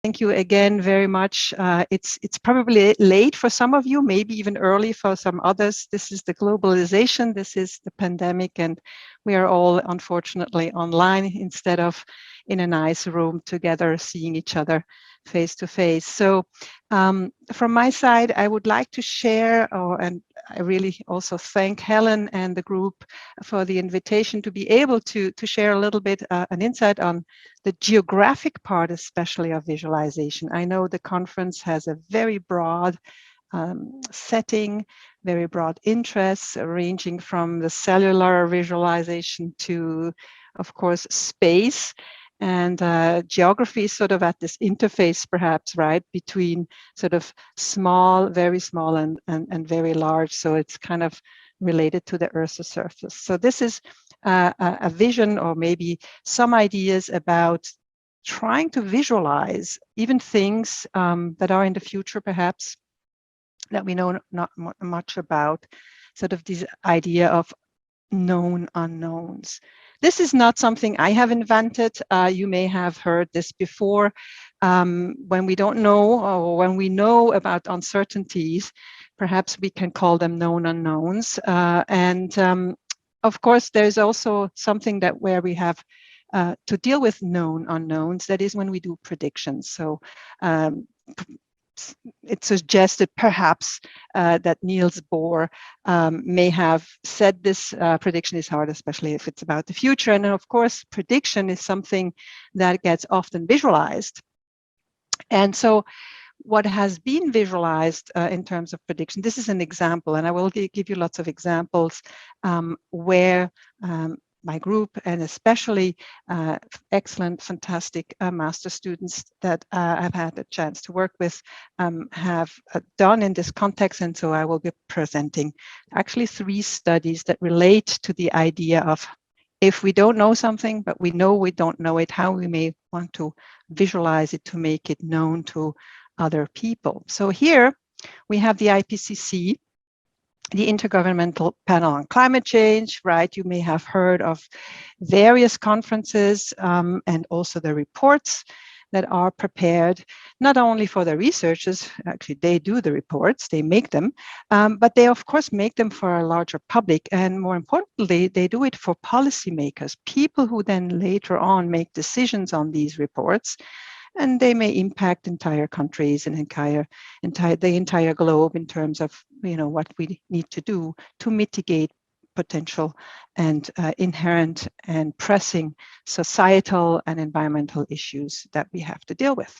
Thank you again very much. It's probably late for some of you, maybe even early for some others. This is the globalization, this is the pandemic, and we are all unfortunately online instead of in a nice room together, seeing each other face to face. So from my side, I would like to share, and I really also thank Helen and the group for the invitation to be able to share a little bit an insight on the geographic part, especially of visualization. I know the conference has a very broad setting, very broad interests, ranging from the cellular visualization to, of course, space. And geography is sort of at this interface, perhaps, right, between sort of small, very small, and very large. So it's kind of related to the Earth's surface. So this is a vision, or maybe some ideas about trying to visualize even things that are in the future, perhaps, that we know not much about, sort of this idea of known unknowns. This is not something I have invented. You may have heard this before. When we don't know, or when we know about uncertainties, perhaps we can call them known unknowns. Of course, there's also something that where we have to deal with known unknowns. That is when we do predictions. So it suggested perhaps that Niels Bohr may have said this prediction is hard, especially if it's about the future. And then, of course, prediction is something that gets often visualized. And so what has been visualized in terms of prediction, this is an example, and I will give you lots of examples where my group, and especially excellent, fantastic master students that I've had a chance to work with, have done in this context. And so I will be presenting actually 3 studies that relate to the idea of, if we don't know something, but we know we don't know it, how we may want to visualize it to make it known to other people. So here we have the IPCC, the Intergovernmental Panel on Climate Change, right? You may have heard of various conferences and also the reports that are prepared, not only for the researchers, actually they do the reports, they make them, but they of course make them for a larger public. And more importantly, they do it for policymakers, people who then later on make decisions on these reports. And they may impact entire countries and the entire globe in terms of, you know, what we need to do to mitigate potential and inherent and pressing societal and environmental issues that we have to deal with.